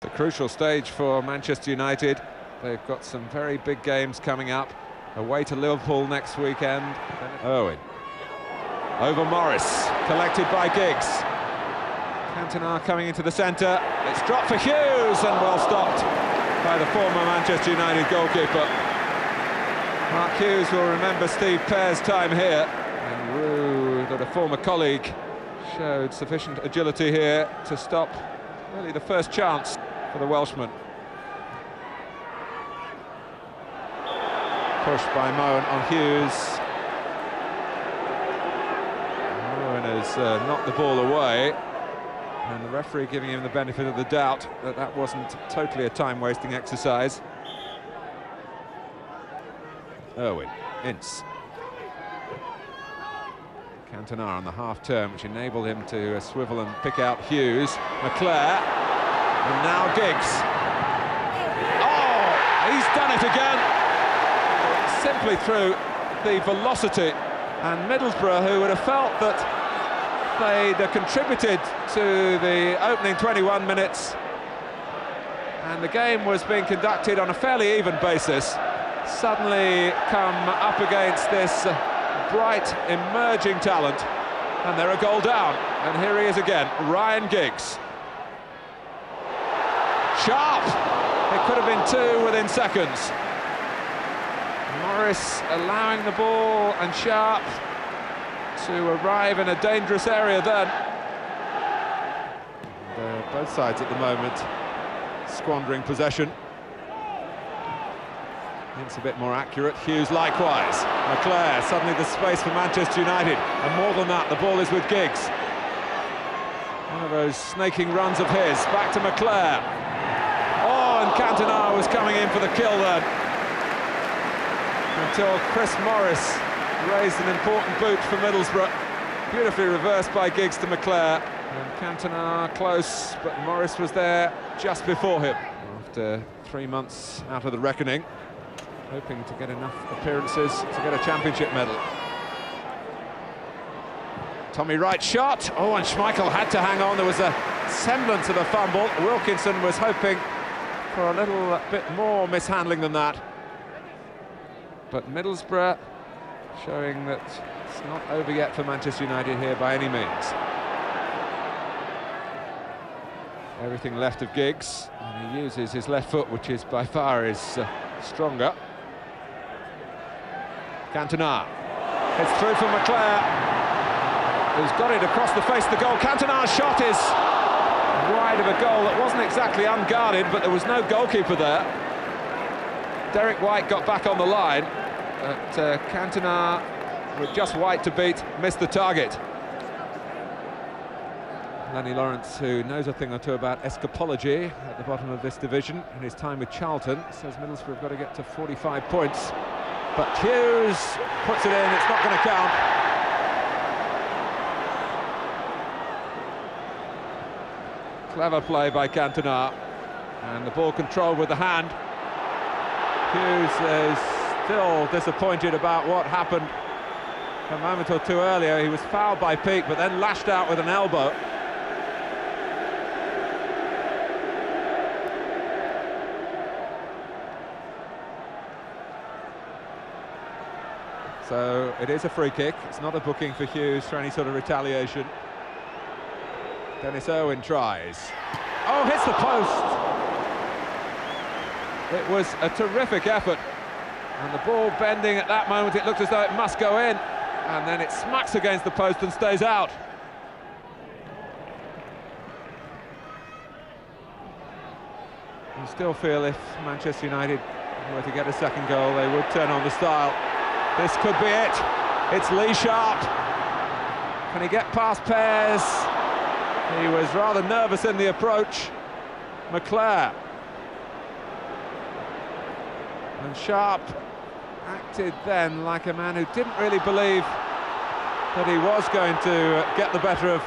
The crucial stage for Manchester United. They've got some very big games coming up. Away to Liverpool next weekend. Irwin. Over Morris, collected by Giggs. Cantona coming into the centre. It's dropped for Hughes and well stopped by the former Manchester United goalkeeper. Mark Hughes will remember Steve Pear's time here. And Rue, that a former colleague, showed sufficient agility here to stop really the first chance for the Welshman. Pushed by Moen on Hughes. Moen has knocked the ball away, and the referee giving him the benefit of the doubt that that wasn't totally a time-wasting exercise. Irwin, Ince. Cantona on the half-turn, which enabled him to swivel and pick out Hughes. McClair, and now Giggs. Oh, he's done it again! Simply through the velocity, and Middlesbrough, who would have felt that they'd contributed to the opening 21 minutes and the game was being conducted on a fairly even basis, suddenly come up against this bright emerging talent, and they're a goal down. And here he is again, Ryan Giggs. Sharpe! It could have been two within seconds. Morris allowing the ball and Sharpe to arrive in a dangerous area then. And, both sides at the moment squandering possession. It's a bit more accurate. Hughes likewise. McClair, suddenly the space for Manchester United. And more than that, the ball is with Giggs. One of those snaking runs of his. Back to McClair. Oh, and Cantona was coming in for the kill then, until Chris Morris raised an important boot for Middlesbrough. Beautifully reversed by Giggs to McClair. And Cantona close, but Morris was there just before him. After 3 months out of the reckoning, hoping to get enough appearances to get a championship medal. Tommy Wright shot. Oh, and Schmeichel had to hang on. There was a semblance of a fumble. Wilkinson was hoping for a little bit more mishandling than that. But Middlesbrough showing that it's not over yet for Manchester United here by any means. Everything left of Giggs, and he uses his left foot, which is by far his stronger. Cantona. It's through for McClair, who's got it across the face of the goal. Cantona's shot is wide of a goal that wasn't exactly unguarded, but there was no goalkeeper there. Derek White got back on the line, but Cantona, with just White to beat, missed the target. Lenny Lawrence, who knows a thing or two about escapology at the bottom of this division in his time with Charlton, says Middlesbrough have got to get to 45 points. But Hughes puts it in, it's not going to count. Clever play by Cantona, and the ball controlled with the hand. Hughes is still disappointed about what happened a moment or two earlier. He was fouled by Peake, but then lashed out with an elbow. So it is a free kick. It's not a booking for Hughes for any sort of retaliation. Denis Irwin tries. Oh, hits the post! It was a terrific effort, and the ball bending at that moment, it looked as though it must go in, and then it smacks against the post and stays out. You still feel if Manchester United were to get a second goal, they would turn on the style. This could be it. It's Lee Sharpe. Can he get past Pears? He was rather nervous in the approach. McClair. And Sharpe acted then like a man who didn't really believe that he was going to get the better of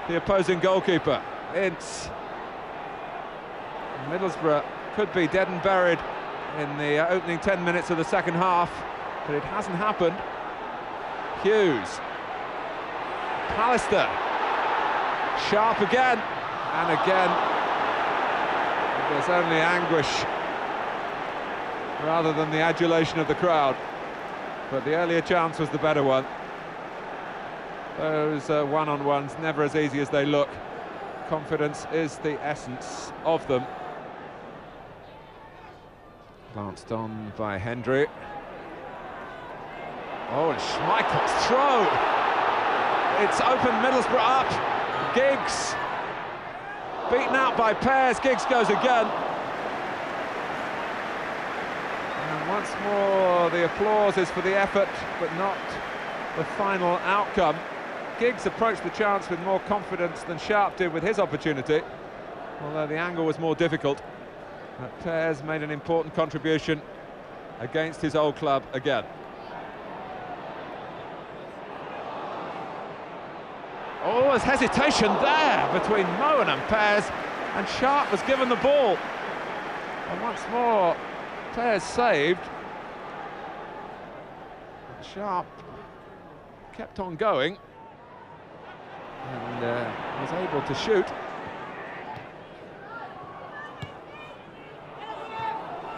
the opposing goalkeeper. Ince. Middlesbrough could be dead and buried in the opening 10 minutes of the second half, but it hasn't happened. Hughes. Pallister. Sharpe again, and again There's only anguish rather than the adulation of the crowd. But the earlier chance was the better one. Those one-on-ones never as easy as they look. Confidence is the essence of them. Glanced on by Hendry. Oh, and Schmeichel's throw! It's opened Middlesbrough up. Giggs beaten out by Pears. Giggs goes again. And once more the applause is for the effort, but not the final outcome. Giggs approached the chance with more confidence than Sharpe did with his opportunity, although the angle was more difficult. But Pears made an important contribution against his old club again. Oh, there's hesitation there between Moen and Pears, and Sharpe was given the ball. And once more, Pears saved. And Sharpe kept on going and was able to shoot.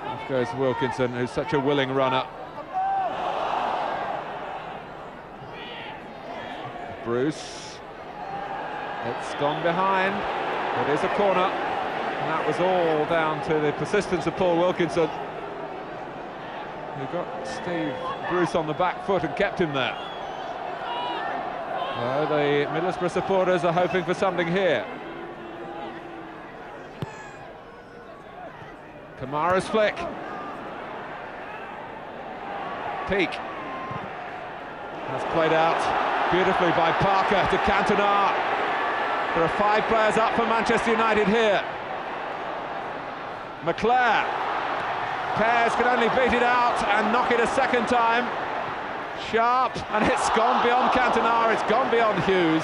Off goes Wilkinson, who's such a willing runner. Bruce. It's gone behind. It is a corner. And that was all down to the persistence of Paul Wilkinson, who got Steve Bruce on the back foot and kept him there. Well, the Middlesbrough supporters are hoping for something here. Kamara's flick. Peak. That's played out beautifully by Parker to Cantona. There are 5 players up for Manchester United here. McClair. Pears can only beat it out and knock it a second time. Sharpe, and it's gone beyond Cantona, it's gone beyond Hughes.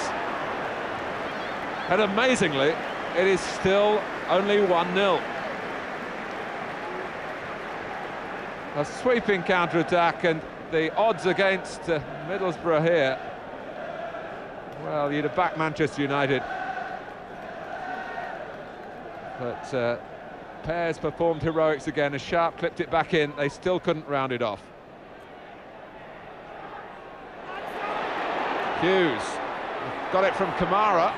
And amazingly, it is still only 1-0. A sweeping counter-attack, and the odds against Middlesbrough here, well, you'd have backed Manchester United. But Pears performed heroics again as Sharpe clipped it back in. They still couldn't round it off. Hughes got it from Kamara.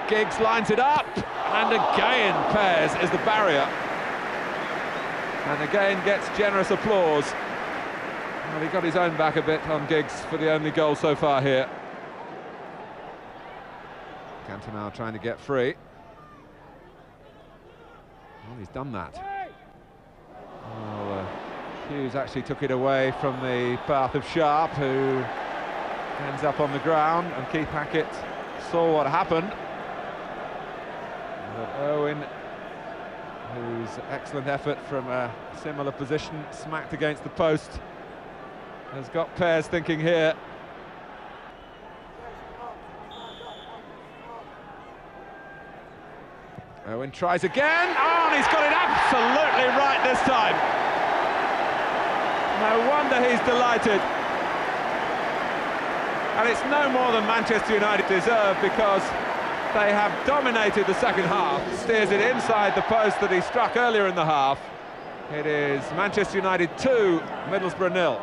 Giggs lines it up, and again Pears is the barrier. And again gets generous applause. Well, he got his own back a bit on Giggs for the only goal so far here. Cantona trying to get free. Well, he's done that. Well, Hughes actually took it away from the path of Sharpe, who ends up on the ground, and Keith Hackett saw what happened. But Irwin, whose excellent effort from a similar position, smacked against the post, has got Pears thinking here. Irwin tries again. Oh, and he's got it absolutely right this time. No wonder he's delighted. And it's no more than Manchester United deserve, because they have dominated the second half. Steers it inside the post that he struck earlier in the half. It is Manchester United 2, Middlesbrough 0.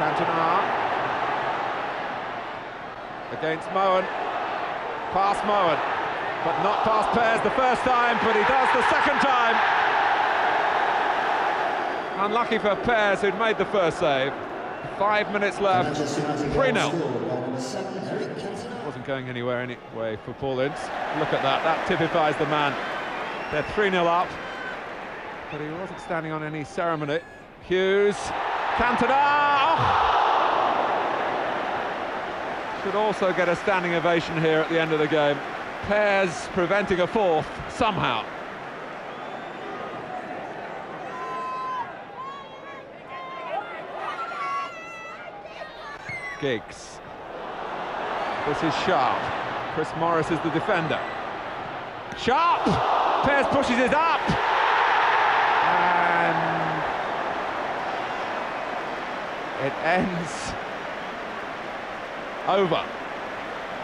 Cantona against Moen, past Moen, but not past Pears the first time, but he does the second time. Unlucky for Pears, who'd made the first save. 5 minutes left, 3-0. Wasn't going anywhere anyway for Paul Ince. Look at that, that typifies the man. They're 3-0 up, but he wasn't standing on any ceremony. Hughes, Cantona! Oh! Should also get a standing ovation here at the end of the game. Pears preventing a fourth, somehow. Giggs. This is Sharpe. Chris Morris is the defender. Sharpe! Pears pushes it up! And It ends over,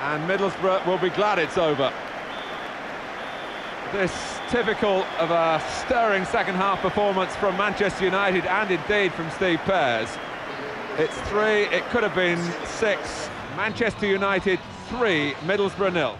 and Middlesbrough will be glad it's over. This typical of a stirring second-half performance from Manchester United, and indeed from Steve Pears. It's 3, it could have been 6. Manchester United 3, Middlesbrough 0.